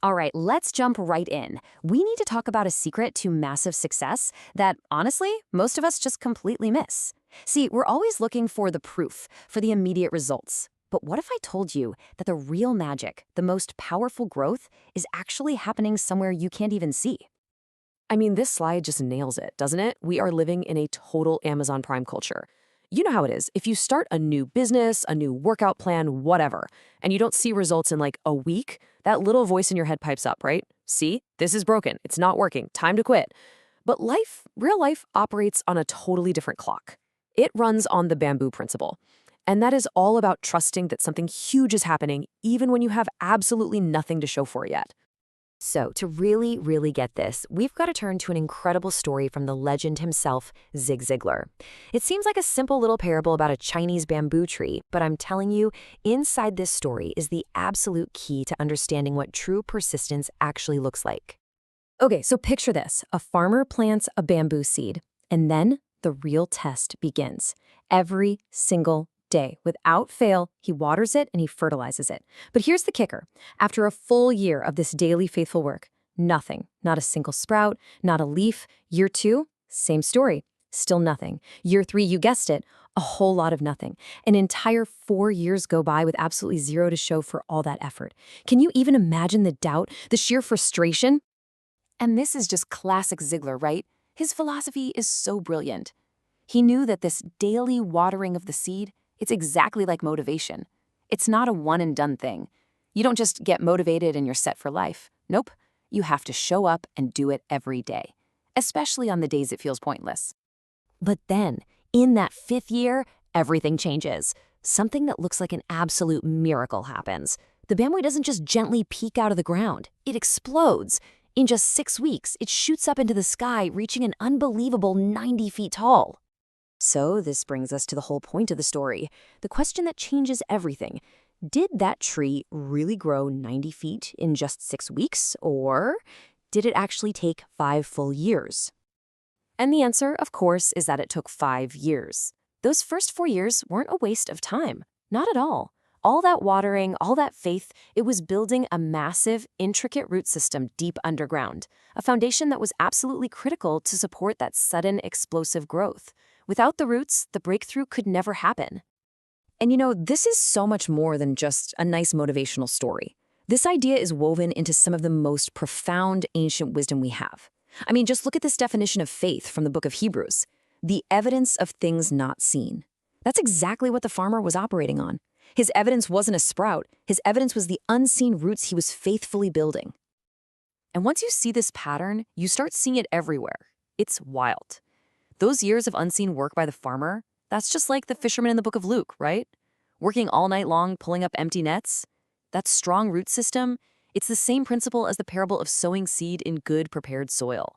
All right, let's jump right in. We need to talk about a secret to massive success that, honestly, most of us just completely miss. See, we're always looking for the proof, for the immediate results. But what if I told you that the real magic, the most powerful growth, is actually happening somewhere you can't even see? I mean, this slide just nails it, doesn't it? We are living in a total Amazon Prime culture. You know how it is. If you start a new business, a new workout plan, whatever, and you don't see results in like a week, that little voice in your head pipes up, right? See, this is broken. It's not working. Time to quit. But life, real life, operates on a totally different clock. It runs on the bamboo principle. And that is all about trusting that something huge is happening even when you have absolutely nothing to show for it yet. So, to really, really get this, we've got to turn to an incredible story from the legend himself, Zig Ziglar. It seems like a simple little parable about a Chinese bamboo tree, but I'm telling you, inside this story is the absolute key to understanding what true persistence actually looks like. Okay, so picture this. A farmer plants a bamboo seed, and then the real test begins. Every single day, without fail, he waters it and he fertilizes it. But here's the kicker. After a full year of this daily faithful work, nothing, not a single sprout, not a leaf. Year 2, same story, still nothing. Year 3, you guessed it, a whole lot of nothing. An entire 4 years go by with absolutely zero to show for all that effort. Can you even imagine the doubt, the sheer frustration? And this is just classic Ziglar, right? His philosophy is so brilliant. He knew that this daily watering of the seed, it's exactly like motivation. It's not a one-and-done thing. You don't just get motivated and you're set for life. Nope. You have to show up and do it every day, especially on the days it feels pointless. But then, in that 5th year, everything changes. Something that looks like an absolute miracle happens. The bamboo doesn't just gently peek out of the ground. It explodes. In just 6 weeks, it shoots up into the sky, reaching an unbelievable 90 feet tall. So this brings us to the whole point of the story, the question that changes everything. Did that tree really grow 90 feet in just 6 weeks, or did it actually take 5 full years? And the answer, of course, is that it took 5 years. Those first 4 years weren't a waste of time. Not at all. All that watering, all that faith, it was building a massive, intricate root system deep underground, a foundation that was absolutely critical to support that sudden, explosive growth. Without the roots, the breakthrough could never happen. And you know, this is so much more than just a nice motivational story. This idea is woven into some of the most profound ancient wisdom we have. I mean, just look at this definition of faith from the book of Hebrews. The evidence of things not seen. That's exactly what the farmer was operating on. His evidence wasn't a sprout. His evidence was the unseen roots he was faithfully building. And once you see this pattern, you start seeing it everywhere. It's wild. Those years of unseen work by the farmer, that's just like the fisherman in the book of Luke, right? Working all night long, pulling up empty nets. That strong root system, it's the same principle as the parable of sowing seed in good, prepared soil.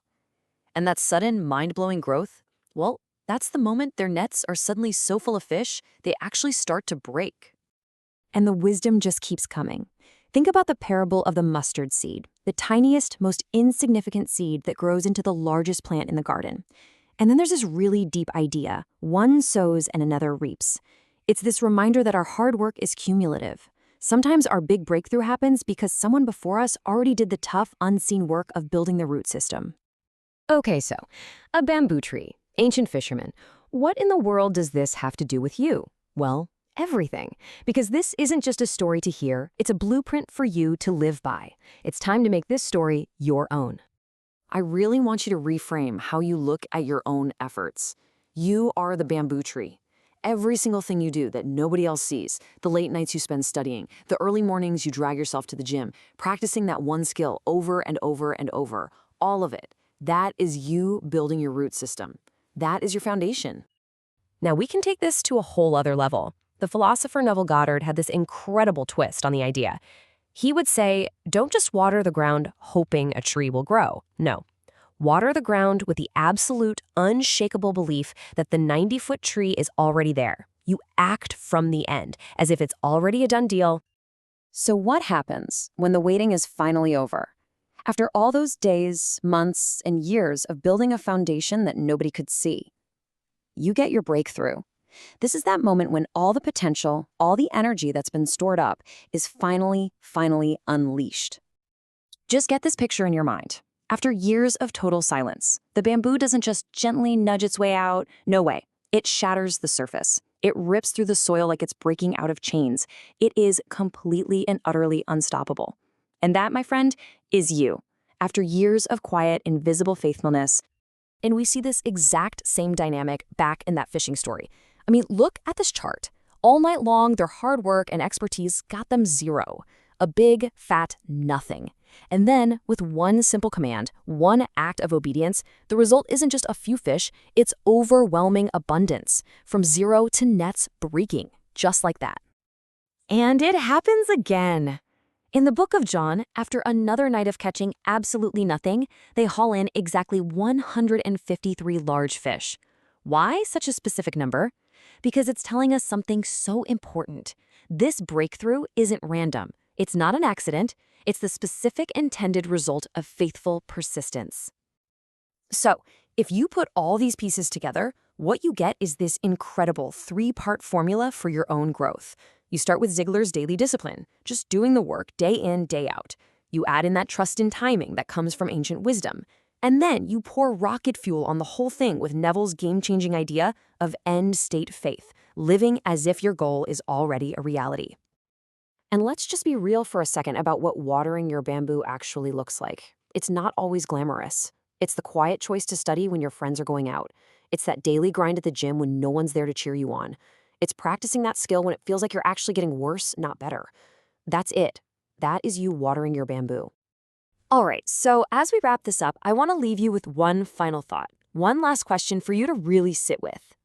And that sudden, mind-blowing growth, well, that's the moment their nets are suddenly so full of fish, they actually start to break. And the wisdom just keeps coming. Think about the parable of the mustard seed, the tiniest, most insignificant seed that grows into the largest plant in the garden. And then there's this really deep idea. One sows and another reaps. It's this reminder that our hard work is cumulative. Sometimes our big breakthrough happens because someone before us already did the tough, unseen work of building the root system. Okay, so, a bamboo tree, ancient fisherman. What in the world does this have to do with you? Well, everything. Because this isn't just a story to hear, it's a blueprint for you to live by. It's time to make this story your own. I really want you to reframe how you look at your own efforts. You are the bamboo tree. Every single thing you do that nobody else sees, the late nights you spend studying, the early mornings you drag yourself to the gym, practicing that one skill over and over and over, all of it, that is you building your root system. That is your foundation. Now we can take this to a whole other level. The philosopher Neville Goddard had this incredible twist on the idea. He would say, don't just water the ground hoping a tree will grow. No. Water the ground with the absolute, unshakable belief that the 90-foot tree is already there. You act from the end, as if it's already a done deal. So what happens when the waiting is finally over? After all those days, months, and years of building a foundation that nobody could see, you get your breakthrough. This is that moment when all the potential, all the energy that's been stored up is finally unleashed. Just get this picture in your mind. After years of total silence, the bamboo doesn't just gently nudge its way out. No way. It shatters the surface. It rips through the soil like it's breaking out of chains. It is completely and utterly unstoppable. And that, my friend, is you. After years of quiet, invisible faithfulness. And we see this exact same dynamic back in that fishing story. I mean, look at this chart. All night long, their hard work and expertise got them zero. A big, fat nothing. And then, with one simple command, one act of obedience, the result isn't just a few fish, it's overwhelming abundance, from zero to nets breaking, just like that. And it happens again. In the book of John, after another night of catching absolutely nothing, they haul in exactly 153 large fish. Why such a specific number? Because it's telling us something so important. This breakthrough isn't random. It's not an accident. It's the specific intended result of faithful persistence. So, if you put all these pieces together, what you get is this incredible 3-part formula for your own growth. You start with Zigler's daily discipline, just doing the work day in, day out. You add in that trust in timing that comes from ancient wisdom. And then you pour rocket fuel on the whole thing with Neville's game-changing idea of end-state faith, living as if your goal is already a reality. And let's just be real for a second about what watering your bamboo actually looks like. It's not always glamorous. It's the quiet choice to study when your friends are going out. It's that daily grind at the gym when no one's there to cheer you on. It's practicing that skill when it feels like you're actually getting worse, not better. That's it. That is you watering your bamboo. All right, so as we wrap this up, I want to leave you with one final thought. One last question for you to really sit with.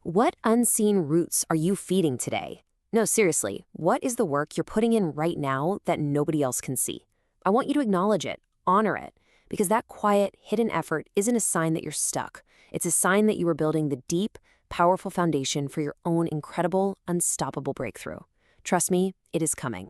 What unseen roots are you feeding today? No, seriously, what is the work you're putting in right now that nobody else can see? I want you to acknowledge it, honor it, because that quiet, hidden effort isn't a sign that you're stuck. It's a sign that you are building the deep, powerful foundation for your own incredible, unstoppable breakthrough. Trust me, it is coming.